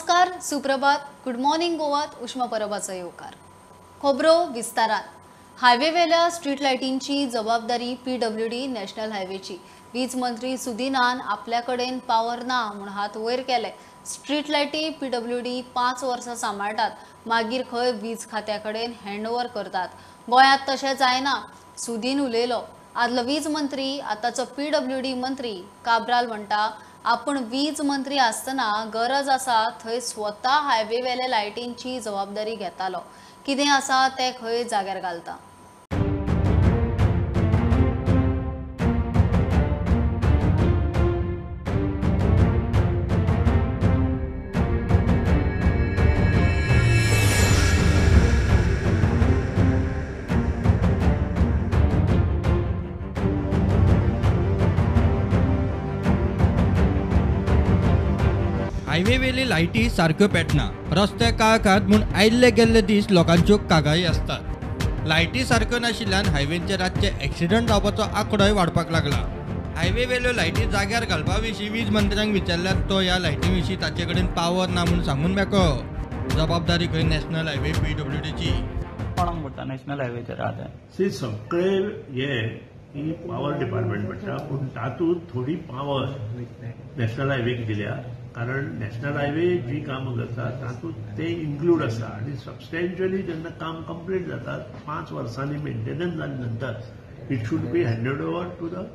नमस्कार, सुप्रभात, good morning गोवात उष्मा परबाचा येवकार. खोबरो विस्तारात. हायवे वेल्या स्ट्रीट लायटींची जबाबदारी PWD नॅशनल हायवेची. वीज मंत्री सुदीनान आपल्याकडेन पावर ना म्हूण हात वयर केले. स्ट्रीट लायटी PWD 5 वर्सां सांबाळटात, मागीर खंय वीज खात्याकडेन हँडओव्हर करतात. गोंयांत तशें जायना. सुदीन उलयलो. आदलो वीज मंत्री आताचो PWD मंत्री काब्राल म्हणटा आपण वीज मंत्री आसतना गरज आसा थंय स्वता हायवे वेले लायटींची जबाबदारी घेतालो. कितें आसा ते खंय जाग्यार घालता. हायवे वेली लायटी सारक्यो पेटना. रस्ते काळखात म्हूण आयिल्ले गेल्ले दीस लोकांच्यो कागाळी आसतात. लायटी सारक्यो नाशिल्ल्यान हायवेंचेर रातचे एक्सिडंट जावपाचो आंकडोय वाडपाक लागला. हायवे वेल्यो लायटी जाग्यार घालपा विशीं वीज मंत्र्यांक विचारल्यार तो ह्या लायटी विशीं ताचे कडेन पावर ना म्हूण सांगून मेको. जबाबदारी खंय नॅशनल हायवे PWDची. कोणाक म्हणटा नॅशनल हायवेचेर राहता सी सगळे हे ही पावर डिपार्टमेंट म्हणटा, पूण तातूंत थोडी पावर नॅशनल हायवेक दिल्या. कारण नॅशनल हायवे जी कामां करता तातूंत ते इन्क्लूड आसा आनी सबस्टेन्शियली जेन्ना काम कंप्लीट जाता 5 वर्सांनी मेंटेनन्स जाले नंतर it should be handed over to the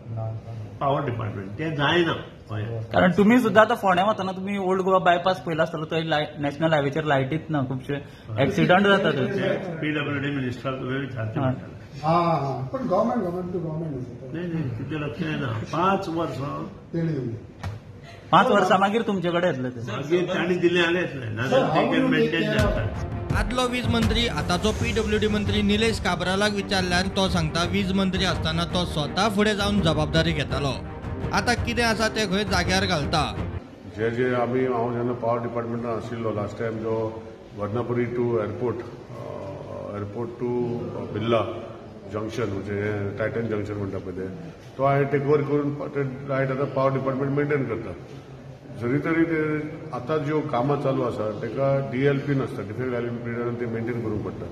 power department. ते जायना गोंयांत. कारण तुम्ही सुद्धा आता फोंड्या वतना तुम्ही ओल्ड गोवा बायपास पयला आसतलो थंय नॅशनल हायवेचेर लायटीच ना, खुबशे एक्सिडंट जाता थंय. PWD मिनिस्टर तुवें विचारचें पडटलें. पण गव्हर्मेंट नाही तुजें लक्ष येना. 5 वर्सां 5 वर्सां मागीर तुमचे कडेन येतले ते. मागीर तांणी दिले जाल्यार येतलें, नाजाल्यार ते कॅन मेंटेन जातात. आदलो वीज मंत्री आताचो PWD मंत्री निलेश काब्रालाक विचारल्यार तो सांगता वीज मंत्री आसतना तो स्वता फुडें जावन जबाबदारी घेतालो. आतां कितें आसा ते खंय जाग्यार घालता. हांव जेन्ना पावर डिपार्टमेंटान आशिल्लो लास्ट टायम जो Varunapuri to airport to Birla junction म्हणजे टायटन जंक्शन म्हणटा पळय ते, तो हांवें टेक ओवर करून ते रायट आतां पावर डिपार्टमेंट मेंटेन करता. जरी तरी ते आतां ज्यो कामां चालू आसा ताका DLP नासता, डिफेक्ट लायबिलिटी पिरियडान ते मेंटेन करूंक पडटा.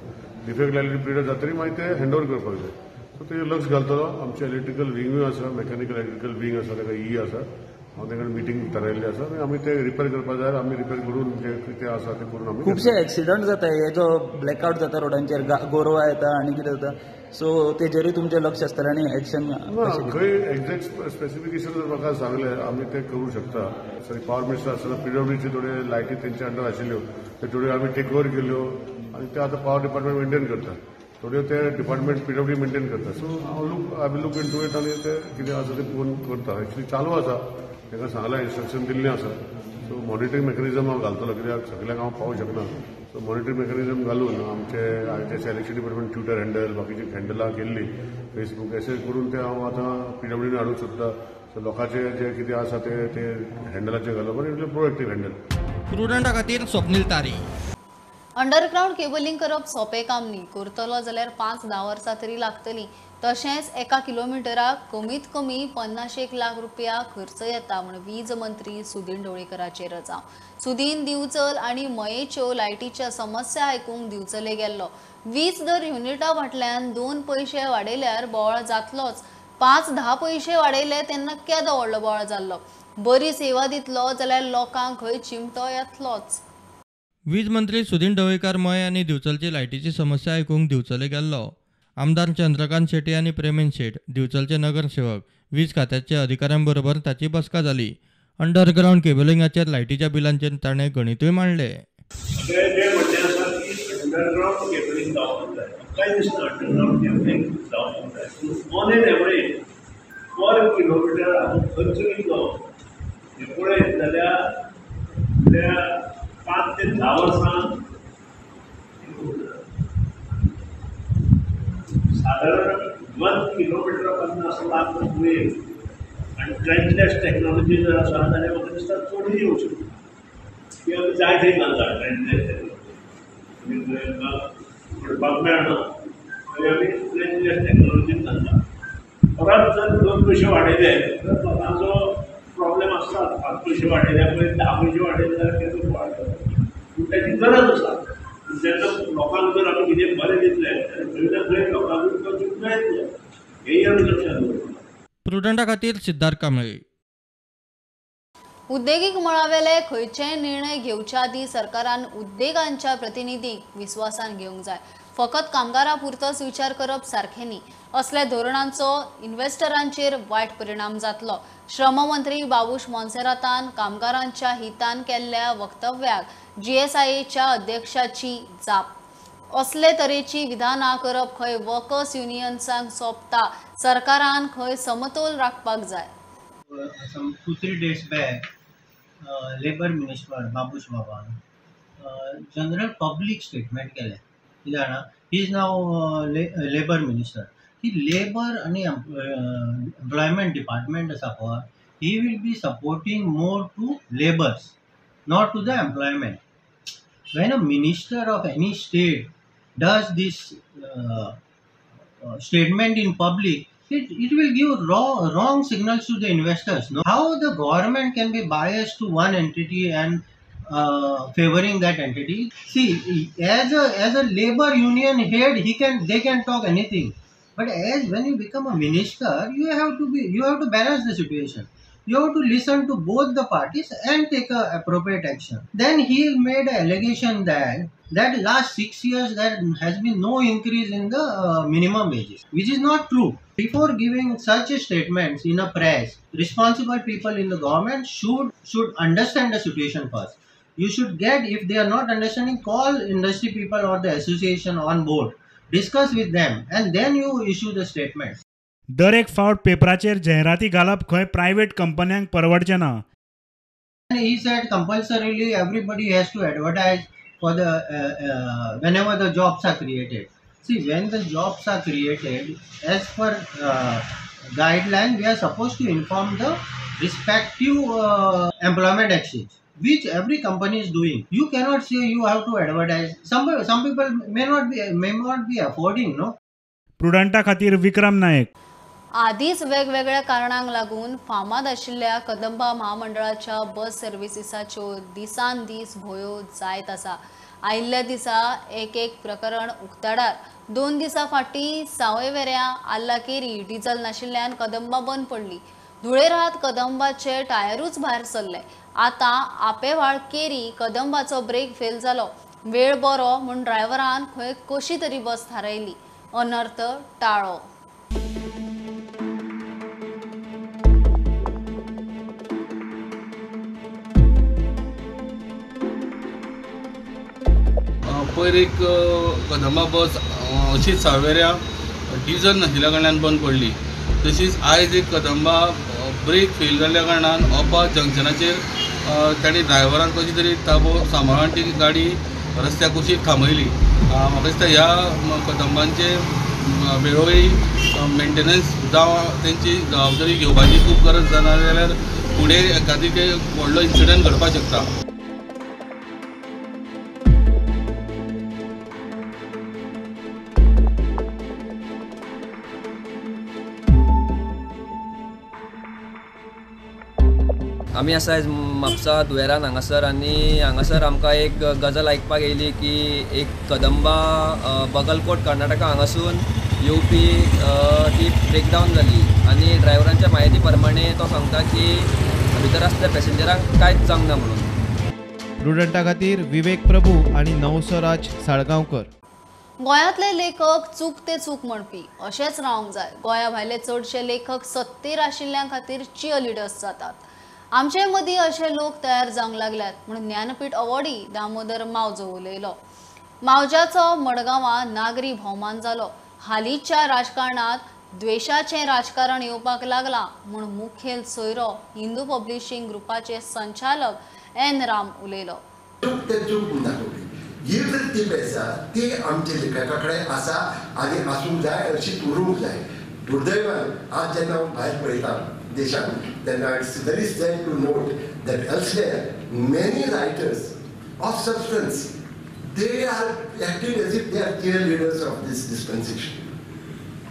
डिफेक्ट लायबिलिटी पिरियड जातरी मागीर ते हँडओव्हर करपाक जाय. सो तेजेर लक्ष घालतलो. आमचे इलेक्ट्रिकल विंगूय आसा, मेकॅनिकल इलेक्ट्रिकल विंग आसा, ताका आसा. हांव तांकां मिटींग थारायल्ली आसा आनी आमी ते रिपेर करपाक जाय. आमी रिपेर करून जे कितें आसा ते करून आमी खुबशे एक्सिडंट जाता. हे जो ब्लॅकआउट जाता रोडांचेर, गोरवां येता आनी कितें जाता, सो तेजेरूय तुमचें लक्ष आसतलें आनी एक्शन खंय एक्झॅक्ट स्पेसिफिकेशन जर म्हाका सांगलें आमी ते करूं शकता. सरी पावर मिनिस्टर आसतना PWDचे थोडे लायटी तेंच्या अंडर आशिल्ल्यो ते थोड्यो आमी टेक ओवर केल्यो आनी ते आतां पावर डिपार्टमेंट मेंटेन करता. थोड्यो ते डिपार्टमेंट PWD मेंटेन करता. So I will look into it आनी ते कितें आसा ते पळोवन करता. एक्चुअली चालू आसा, ताका सांगलां इन्स्ट्रक्शन दिल्लें आसा. सो मॉनिटरींग मेकॅनिझम हांव घालतलो, कित्याक सगळ्यांक हांव पावूंक शकना. सो मॉनिटरींग मेकॅनिझम घालून आमचे इलेक्शन डिपार्टमेंट ट्विटर हँडल बाकीची हँडलां केल्ली, फेसबूक अशें करून ते हांव आतां PWDन हाडूंक सोदता. सो लोकांचे जे कितें आसा ते हँडलाचेर घालप आनी इतलें प्रोएक्टीव हँडल. स्टुडंटा खातीर स्वप्नील तारी. अंडरग्राउंड केबलिंग करप सोंपें काम न्ही. करतलो जाल्यार 5-10 वर्सां तरी लागतलीं. तशेंच 1 किलोमिटराक कमीत कमी 50 लाख रुपया खर्च येता म्हूण वीज मंत्री सुदीन ढवळीकराचेर रजाव. सुदीन दिवचल आनी मयेच्यो लायटीच्या समस्या आयकूंक दिवचले गेल्लो. वीज दर युनिटा फाटल्यान 2 पयशे वाडयल्यार बोवाळ जातलोच. 5-10 पयशे वाडयले तेन्ना केदो व्हडलो बोवाळ जाल्लो. बरी सेवा दितलो जाल्यार लोकांक खंय चिमटो येतलोच. वीज मंत्री सुदीन ढवळीकर मय आनी दिवचलची लायटीची समस्या आयकूंक दिवचले गेल्लो. आमदार चंद्रकांत शेट्टी आनी प्रेमेन शेट, दिवचलचे नगरसेवक, वीज खात्याच्या अधिकाऱ्यांबरोबर ताची बसका जाली. अंडरग्राउंड केबलिंगाचेर लायटीच्या बिलांचेर ताणें गणितूय मांडलें. अंडरग्राउंड केबलिंग जावंक जाय. कांय दिसना अंडरग्राउंड केबलिंग जावंक जाय. On an average per kilometre हांव खर्च कितलो हें पळयत जाल्यार 5 ते 10 वर्सां साधारण 1 किलोमिटर 50 लाख रुपये आणि ट्रेंचलेस टेक्नॉलॉजी जर आसा जाल्यार म्हाका दिसता चडूय येवंक शकता. ती आमी जाय थंय घालता ट्रेंचलेस टेक्नॉलॉजी पडपाक मेळना थंय आमी ट्रेंचलेस टेक्नॉलॉजीन घालता. परत जर 2 पयशे वाडयले तर लोकांचो प्रॉब्लेम आसता. 5 पयशे वाडयल्या पळय 10 पयशे वाडयले जाल्यार तेजो वाडटा. थंय लोकांक करचें प्रयत्न हेय आमी लक्षांत दवरता. प्रुडंटा खातीर सिद्धार्थ कांबळे. उद्देगीक मळावेले खंयचेय निर्णय घेवच्या आदी सरकारान उद्देगांच्या प्रतिनिधींक विश्वासान घेवंक जाय. फकत कामगारां पुरतोच विचार करप सारखें न्ही. असल्या धोरणांचो इन्व्हेस्टरांचेर वायट परिणाम जातलो. श्रम मंत्री बाबूश मोन्सेरातान कामगारांच्या हितान केल्ल्या वक्तव्याक GSIAच्या अध्यक्षाची जाप. असले तरेची विधानां करप खंय वर्कर्स युनियन्सांक सोबता. सरकारान खंय समतोल राखपाक जाय. Some 2-3 days back, Labour Minister Babush Baba general public statement केले. He is now Labour Minister. He Labour and Employment Department support. He will be supporting more to labours, not to the employment. When a minister of any state does this statement in public, it will give wrong signals to the investors. No? How the government can be biased to one entity and favoring that entity? See, as a labor union head, they can talk anything. But when you become a minister, you have to balance the situation. You have to listen to both the parties and take a appropriate action. Then he made an allegation that last 6 years there has been no increase in the minimum wages, which is not true. Before giving such statements in a press, responsible people in the government should understand the situation first. You should get, if they are not understanding, call industry people or the association on board, discuss with them, and then you issue the statements. दर एक फावट पेपराचेर जाहिराती घालप खंय private कंपन्यांक परवडचें ना. And he said compulsorily everybody has to advertise for the whenever the jobs are created. See, when the jobs are created, as per guideline, we are supposed to inform the respective employment exchange, which every company is doing. You cannot say you have to advertise. Some people may not be affording, no. प्रुडंटा खातीर विक्रम नायक. आधीच वेगवेगळ्या कारणांक लागून फामाद आशिल्ल्या कदंबा महामंडळाच्या बस सर्विसीसाच्यो दिसान दीस भोयो जायत आसा. आयिल्ल्या दिसा एक प्रकरण उक्ताडार. 2 दिसां फाटीं सावयवेऱ्या आल्लाकेरी डिझल नाशिल्ल्यान कदंबा बंद पडली. धुळेरात कदंबाचे टायरूच भायर सरले. आतां आपेवाळ केरी कदंबाचो ब्रेक फेल जालो. वेळ बरो म्हूण ड्रायव्हरान खंय कशी तरी बस थारायली. अनर्थ टाळो. पयर एक कदंबा बस अशीच सावेऱ्या डिझल नाशिल्ल्या कारणान बंद पडली. तशीच आयज एक कदंबा ब्रेक फेल जाल्ल्या कारणान ओपा जंक्शनाचेर तांणी ड्रायव्हरान कशी तरी ताबो सांबाळून ती गाडी रस्त्याक कशी थांबयली. म्हाका दिसता ह्या कदंबांचे वेळोवेळी मेंटेनन्स जावं तेंची जबाबदारी घेवपाची खूब गरज जाना जाल्यार फुडें एकादीक व्हडलो इन्सिडंट घडपाक शकता. आमी आसा आयज म्हापसा दुवेरान हांगासर आनी हांगासर आमकां एक गजाल आयकपाक येयली की एक कदंबा बगलकोट कर्नाटका हांगासून येवपी ती ब्रेकडावन जाली आनी ड्रायव्हरांच्या म्हायती प्रमाणे तो सांगता की भितर आसल्या पॅसेंजरांक कांयच जावंक ना म्हणून. प्रुडंटा खातीर विवेक प्रभू आनी नवसराज साळगांवकर. गोंयांतले लेखक चूक ते चूक म्हणपी अशेंच रावंक जाय. गोंया भायले चडशे लेखक सत्तेर आशिल्ल्यां खातीर चियर लिडर्स जातात. आमचे मदीं अशे लोक तयार जावंक लागल्यात म्हणून ज्ञानपीठ अवॉर्डी दामोदर मावजो उलयलो. मावजाचो मडगांवां नागरी भोवमान जालो. हालींच्या राजकारणात द्वेषाचें राजकारण येवपाक लागलां म्हूण मुखेल सोयरो हिंदू पब्लिशींग ग्रुपाचे संचालक एन राम उलयलो. ही जर ती आसा ती आमच्या लेखका कडेन आसा आनी आसूंक जाय अशी उरूंक जाय. दुर्दैवान आज जेन्ना हांव भायर पळयता देशांत तेन्ना it's very sad to note that elsewhere many writers of substance they are acting as if they are cheer leaders of these dispensation.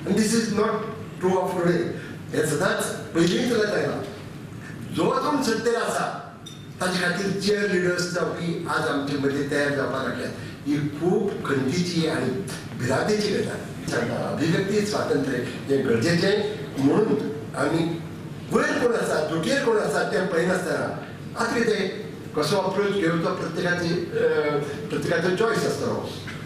And this is not true of today. हे सदांच पयलीं चलत आयला. जो कोण सत्तेर आसा ताचे खातीर चियर लिडर्स जावपी आज आमचे मदीं तयार जावपाक लागल्यात. ही खूब खंतीची आनी भिरांतेची गजाल सांगता अभिव्यक्ती स्वातंत्र्य हे गरजेचें म्हणून आमी वयर कोण आसा दुटेर कोण आसा तें पळयनासतना आतां कितें कसो अप्रोच घेवचो प्रत्येकाचो चॉयस आसतलो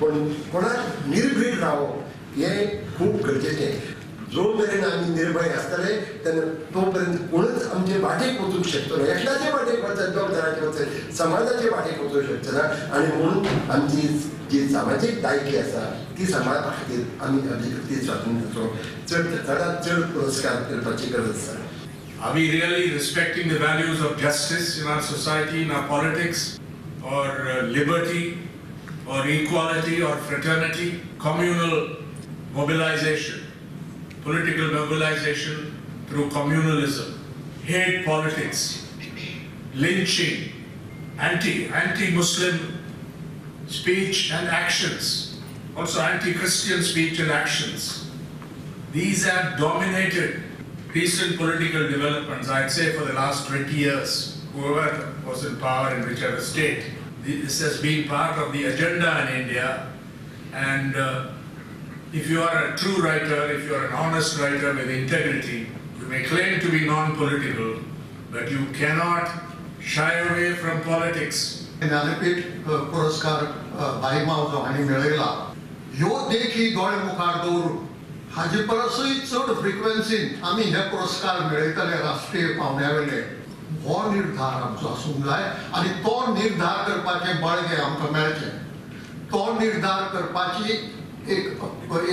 पण कोणाक निर्भीड रावप हें खूब गरजेचें जो मेरेन आमी निर्भय आसतले तेन्ना तो पर्यंत कोणूच आमचे वाटेक वचूंक शकतलो एकल्याचे वाटेक वचत दोग जाणांचे वचत समाजाचे वाटेक वचूंक शकतना आनी म्हणून आमची जी सामाजीक दायकी आसा ती सांबाळपा खातीर आमी अभिव्यक्ती स्वातंत्र्याचो चडांत चड पुरस्कार करपाची गरज आसा. Are we really respecting the values of justice in our society, in our politics, or liberty, or equality, or fraternity? Communal mobilization, political mobilization through communalism, hate politics, lynching, anti-Muslim speech and actions, also anti-Christian speech and actions. These have dominated recent political developments, I'd say for the last 20 years, whoever was in power in whichever state. This has been part of the agenda in India, and if you are a true writer, if you are an honest writer with integrity, you may claim to be non-political, but you cannot shy away from politics. Jnanpith पुरस्कार बाईमाव जो हांणी मेळयला ह्यो देखी दोळे मुखार दवरून हाजे परसय चड फ्रिक्वेन्सीन आमी हे पुरस्कार मेळयतले राष्ट्रीय पावंड्यावेले हो निर्धार आमचो आसूंक जाय आनी तो निर्धार करपाचें बळगें आमकां मेळचें. तो निर्धार करपाची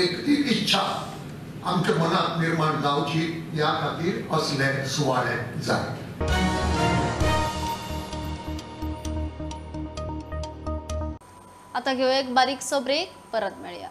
एक इच्छा आमच्या मनात निर्माण जावची ह्या खातीर असले सुवाळे जाय. आता घेऊया एक बारीकसो ब्रेक, परत मिळूया.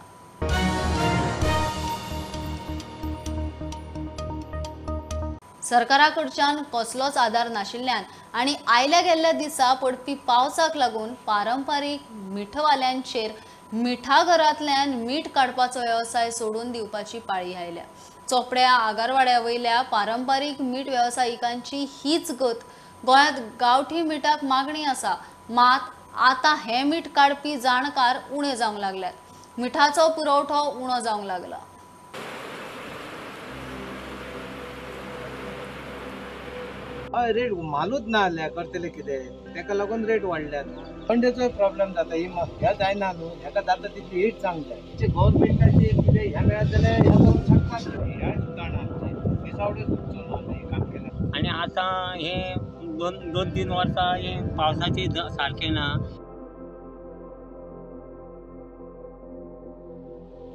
सरकाराकडच्यान कसलोच आधार नाशिल्ल्यान आणि आयल्या गेल्ल्या दिसा पडपी पावसाक लागून पारंपारीक मिठवाल्यांचेर मिठा घरांतल्यान मीठ काडपाचो वेवसाय सोडून दिवपाची पाळी आयल्या. चोपड्या आगारवाड्या वयल्या पारंपारीक मीठ वेवसायिकांची हीच गत. गोंयांत गांवठी मिठाक मागणी आसा, मात आता हे मीठ काडपी जाणकार उणे जावंक लागल्यात. मिठाचो पुरवठो उणो जावंक लागला. रेट मालूच ना जाल्यार करतले कितें, तेका लागून रेट वाडल्यात. थंडेचो प्रॉब्लेम जाता. ही ह्या जायना न्हू, हेका जाता तितली हीट सांगूंक जाय. गव्हर्नमेंटाचे कितें ह्या मेळत जाल्यार ह्या करूंक शकतात. ह्या सुदारणां दिसावडे सुचोवना हें काम केलें. आनी आतां हे दोन तीन वर्सां हे पावसाचे सारकें ना.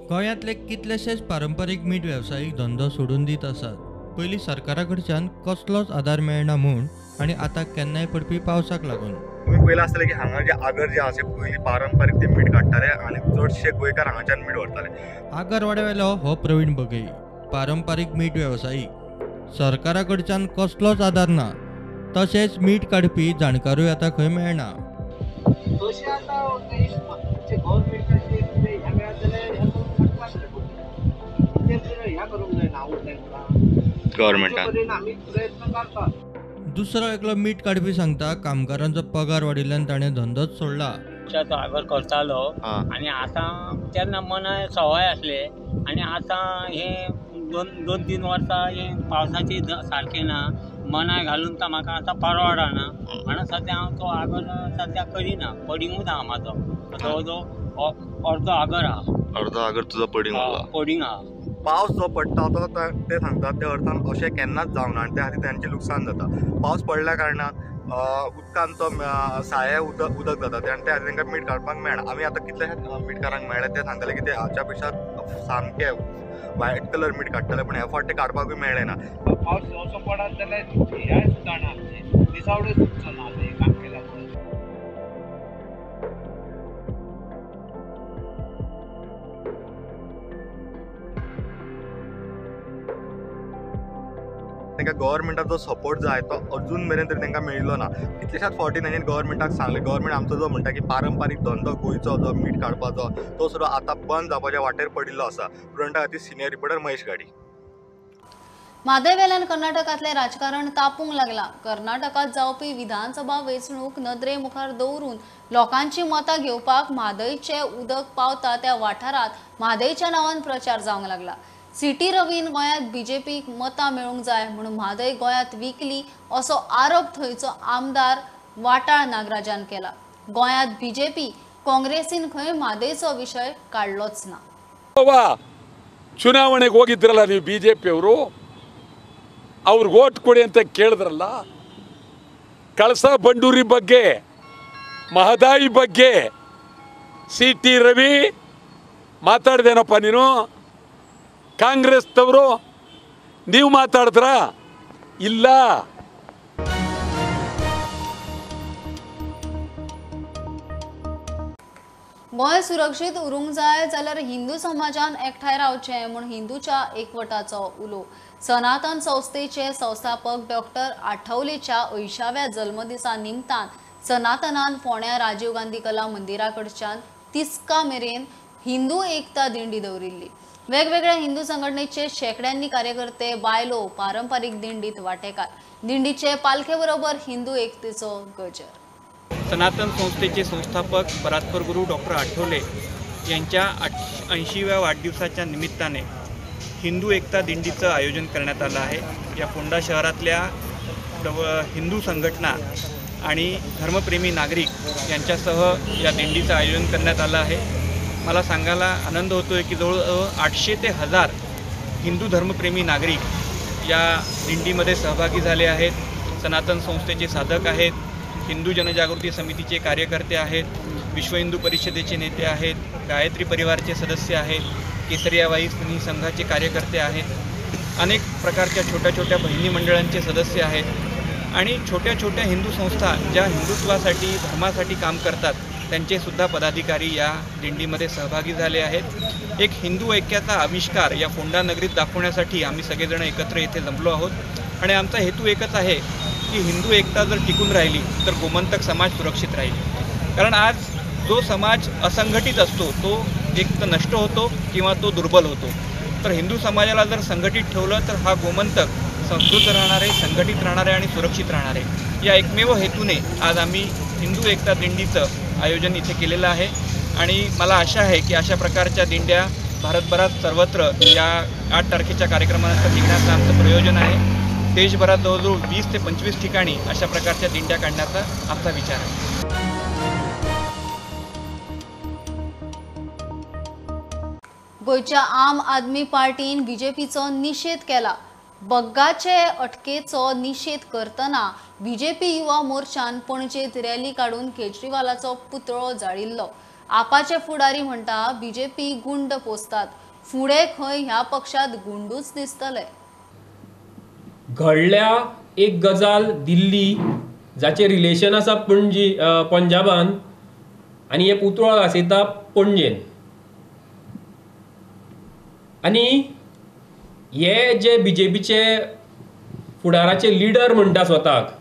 गोंयांतले कितलेशेच पारंपारीक मीठ वेवसायीक धंदो सोडून दीत आसात. पयलीं सरकारा कडच्यान कसलोच आदार मेळना म्हूण आनी आतां केन्नाय पडपी पावसाक लागून. तुमी पयलें आसतलें की हांगा जे आगर जे आसा पयलीं पारंपारीक ते मीठ काडटाले आनी चडशे गोंयकार हांगाच्यान मीठ व्हरताले. आगरवाड्यावेलो हो प्रवीण बगई, पारंपारीक मीठ वेवसायीक. सरकारा कडच्यान कसलोच आदार ना, तशेंच मीठ काडपी जाणकारूय आतां खंय मेळना. तशें आतां गव्हर्नमेंटाचे कितें ह्या मेळत जाल्यार ह्या करूंक शकतात. ह्या करूंक जायना गव्हर्नमेंटान. आमी प्रयत्न करतात. दुसरो एकलो मीठ काडपी सांगता कामगारांचो पगार वाडिल्ल्यान ताणें धंदोच सोडला. तो आगर करतालो आनी आतां तेन्ना मनाय सवाय आसले आनी आतां हे दोन तीन वर्सां हे पावसाचे सारकें ना. मनाय घालून तो म्हाका आतां परवडना म्हणून सद्या हांव तो आगर सद्या करिना. पडिंगूच आहा म्हाजो. अर्दो आगर आहा. अर्दो आगर तुजो पडींग आहा. पडींग आहा. पावस जो पडटा तो ते सांगतात त्या अर्थान अशें केन्नाच जावना आनी त्या खातीर तांचें लुकसाण जाता. पावस पडल्या कारणान उदकांचो साये उदक जाता आनी त्या खातीर तांकां मीठ काडपाक मेळना. आमी आतां कितलेशेच मिठकारांक मेळ्ळे ते सांगताले की ते हाच्या पेक्षा सामके व्हायट कलर मीठ काडटाले पूण ह्या फावट ते काडपाकूय मेळ्ळें ना. पावस असो पडत जाल्यार ह्या सुदारणां दिसावडे सुचना हें काम केल्या म्हणून. तांकां गव्हर्नमेंटाचो सपोर्ट जाय तो अजून मेरेन तरी तांकां मेळिल्लो ना. कितलेशाच फावटी तांणी गव्हर्नमेंटाक सांगलें. गव्हर्नमेंट आमचो जो म्हणटा की पारंपारीक धंदो गोंयचो जो मीठ काडपाचो तो सुद्दां आतां बंद जावपाच्या वाटेर पडिल्लो आसा. स्टुडंटा खातीर सिनियर रिपोर्टर महेश गाडी. म्हादय वेल्यान कर्नाटकातले राजकारण तापूंक लागला. कर्नाटकात जावपी विधानसभा वेंचणूक नदरे मुखार दवरून लोकांची मतां घेवपाक म्हादयचे उदक पावता त्या वाठारात म्हादयच्या नांवान प्रचार जावंक लागला. सीटी रवीन गोंयांत बीजेपीक मतां मेळूंक जाय म्हणून म्हादय गोंयांत विकली असो आरोप थंयचो आमदार वाटाळ नागराजान केला. गोंयांत बीजेपी काँग्रेसीन खंय म्हादयचो विशय काडलोच ना. ಚುನಾವಣೆಗೆ ಹೋಗಿದ್ರಲ್ಲ ನೀವು ಬಿಜೆಪಿಯವರು, ಅವ್ರಿಗೆ ಓಟ್ ಕೊಡಿ ಅಂತ ಕೇಳಿದ್ರಲ್ಲ. ಕಳಸಾ ಬಂಡೂರಿ ಬಗ್ಗೆ, ಮಹದಾಯಿ ಬಗ್ಗೆ ಸಿಟಿ ರವಿ ಮಾತಾಡ್ದೇನಪ್ಪ ನೀನು? ಕಾಂಗ್ರೆಸ್ದವರು ನೀವು ಮಾತಾಡಿದ್ರ? ಇಲ್ಲ. गोंय सुरक्षीत उरूंक जाय जाल्यार हिंदू समाजान एकठांय रावचें म्हूण हिंदूच्या एकवटाचो उलो. सनातन संस्थेचे संस्थापक डॉक्टर आठवलेच्या 80व्या जल्मदिसा निमतान सनातनान फोंड्या राजीव गांधी कला मंदिरा कडच्यान तिस्का मेरेन हिंदू एकता दिंडी दवरिल्ली. वेगवेगळ्या हिंदू संघटनेचे शेकड्यांनी कार्यकर्ते बायलो पारंपारीक दिंडीत वांटेकार. दिंडीचे पालखे बरोबर हिंदू एकतेचो गजर. सनातन संस्थेचे संस्थापक परात्पर गुरु डॉक्टर आठवले यांच्या 80व्या वाढदिवसाच्या निमित्ताने हिंदू एकता दिंडीचं आयोजन करण्यात आलं आहे. या फोंडा शहरातल्या हिंदू संघटना आणि धर्मप्रेमी नागरिक यांच्यासह या दिंडीचं आयोजन करण्यात आलं आहे. मला सांगायला आनंद होतो आहे की जवळजवळ 800 ते 1000 हिंदू धर्मप्रेमी नागरिक या दिंडीमध्ये सहभागी झाले आहेत. सनातन संस्थेचे साधक आहेत, हिंदू जनजागृती समितीचे कार्यकर्ते आहेत, विश्व हिंदू परिषदेचे नेते आहेत, गायत्री परिवारचे सदस्य आहेत, केसरियाबाई स्त्री संघाचे कार्यकर्ते आहेत, अनेक प्रकारच्या छोट्या छोट्या बहिणी मंडळांचे सदस्य आहेत आणि छोट्या छोट्या हिंदू संस्था ज्या हिंदुत्वासाठी धर्मासाठी काम करतात त्यांचे सुद्धा पदाधिकारी या दिंडीमध्ये सहभागी झाले आहेत. एक हिंदू ऐक्याचा आविष्कार या फोंडा नगरीत दाखवण्यासाठी आम्ही सगळेजण एकत्र येथे जमलो आहोत आणि आमचा हेतू एकच आहे की हिंदू एकता जर टिकून राहिली तर गोमंतक समाज सुरक्षित राहील. कारण आज जो समाज असंघटित असतो तो एक तर नष्ट होतो किंवा तो दुर्बल होतो. तर हिंदू समाजाला जर संघटित ठेवलं तर हा गोमंतक समृद्ध राहणार आहे, संघटित राहणार आहे आणि सुरक्षित राहणार आहे. या एकमेव हेतूने आज आम्ही हिंदू एकता दिंडीचं आयोजन इथे केलेलं आहे आणि मला आशा आहे की अशा प्रकारच्या दिंड्या भारतभरात सर्वत्र या 8 तारखेच्या कार्यक्रमानंतर निघण्याचं आमचं प्रयोजन आहे. देशभरात जवळजवळ 20 ते 25 ठिकाणी अशा प्रकारच्या दिंड्या काढण्याचा आमचा विचार आहे. गोयच्या आम आदमी पार्टीन बीजेपीचो निषेध केला. बग्गाचे अटकेचो निषेध करतना बीजेपी युवा मोर्चान पणजेत रॅली काढून केजरीवालाचो पुतळो जाळिल्लो. आपाचे फुडारी म्हणटा बीजेपी गुंड पोसतात. फुडें खंय ह्या पक्षात गुंडूच दिसतले. घडल्या एक गजाल दिल्ली जाचे रिलेशन आसा पंजाबान आनी हे पुतळो घासयता पणजेन आनी हे जे बीजेपीचे फुडाराचे लिडर म्हणटा स्वताक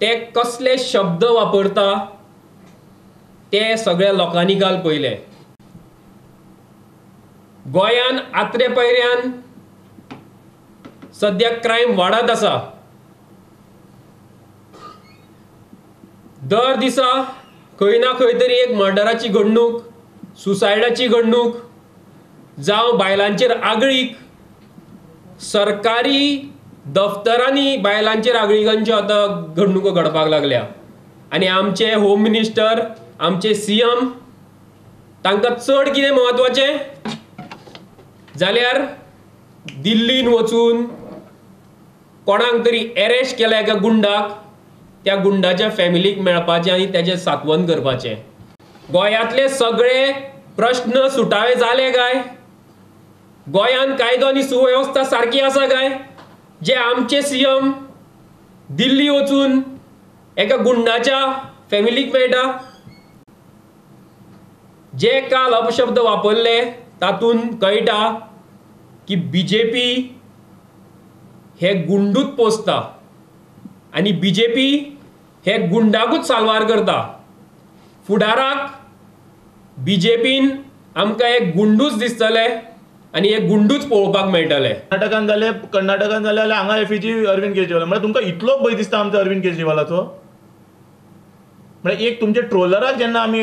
ते कसले शब्द वापरता ते सगळ्या लोकांनी काल पळयले. गोंयान आत्रे पैऱ्यान सध्या क्रायम वाडत आसा. दर दिसा खंय ना खंय तरी एक मर्डराची घडणूक, सुसायडाची घडणूक जावं बायलांचेर आगळीक. सरकारी दफ्तरांनी बायलांचेर आगळीकांच्यो आतां घडणुको घडपाक लागल्या आनी आमचे होम मिनिस्टर, आमचे सीएम तांकां चड कितें म्हत्वाचें जाल्यार दिल्लीन वचून कोणाक तरी अरेस्ट केला एका गुंडाक, त्या गुंडाच्या फॅमिलीक मेळपाचें आनी तेजें सांत्वन करपाचें. गोंयांतले सगळे प्रश्न सुटावे जाले काय? गोंयान कायदो आनी सुवेवस्था सारकी आसा काय? जे आमचे सीएम दिल्ली वचून एका गुंडाच्या फॅमिलीक मेळटा. जे काल अपशब्द वापरले तातूंत कळटा की बीजेपी हे गुंडूच पोसता आनी बीजेपी हे गुंडाकूच साल्वार करता. फुडाराक बीजेपीन आमकां एक गुंडूच दिसतले आनी एक गुंडूच पळोवपाक मेळटले. कर्नाटकान जाल्यार हांगा एफीजी अरविंद केजरीवाल म्हणजे तुमकां इतलो भंय दिसता आमचो अरविंद केजरीवालाचो. म्हणजे एक तुमचे ट्रोलराक जेन्ना आमी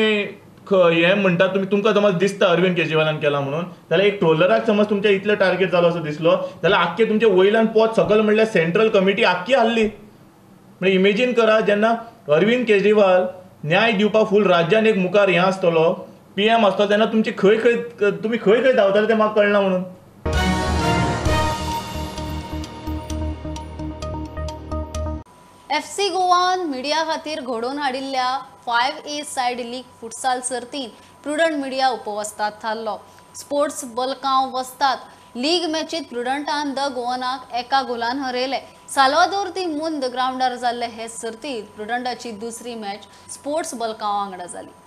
हे म्हणटा तुमकां समज दिसता अरविंद केजरीवालान केला म्हणून जाल्यार एक ट्रोलराक समज तुमचे इतले टार्गेट जालो असो दिसलो जाल्यार आख्खे तुमचे वयल्यान पोत सकल म्हणल्यार सेंट्रल कमिटी आख्खी हाल्ली. म्हणजे इमेजीन करा जेन्ना अरविंद केजरीवाल न्याय दिवपाक फूल राज्यान एक मुखार हें आसतलो PM आसतलो तेन्ना तुमची तुमी खंय धांवताले तें म्हाका कळना म्हणून. FC गोवान मिडिया खातीर घडोवन हाडिल्ल्या 5A सायड लीग फुटसाल सर्तीन प्रुडंट मिडिया उपवस्थात थारलो. स्पोर्ट्स बल्कांव वस्ताद लीग मॅचीत प्रुडंटान द गोवानाक 1 गोलान हरयले. साल्वादोर दी मुंद ग्राउंडार जाल्ले हे सर्तीत प्रुडंटाची दुसरी मॅच स्पोर्ट्स बल्कांव वांगडा जाली.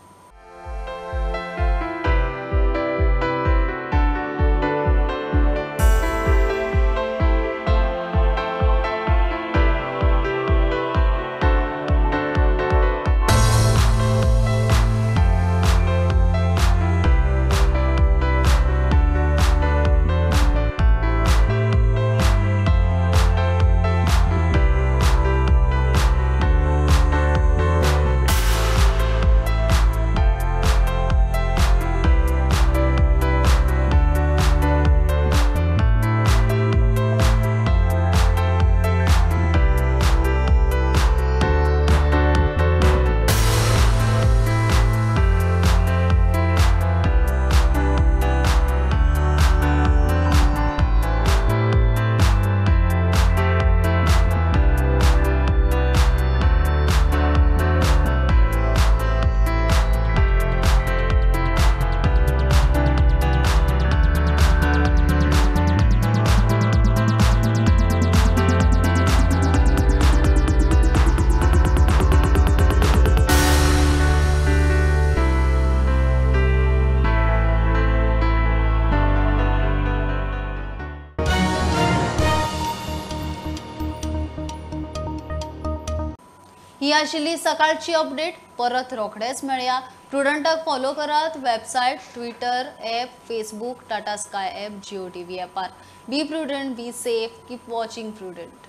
ही आशिल्ली सकाळची अपडेट. परत रोखडेच मेळया. प्रुडंटाक फॉलो करात website, Twitter, app, Facebook, Tata Sky app, Jio TV ॲपार. Be Prudent, be safe, keep watching prudent.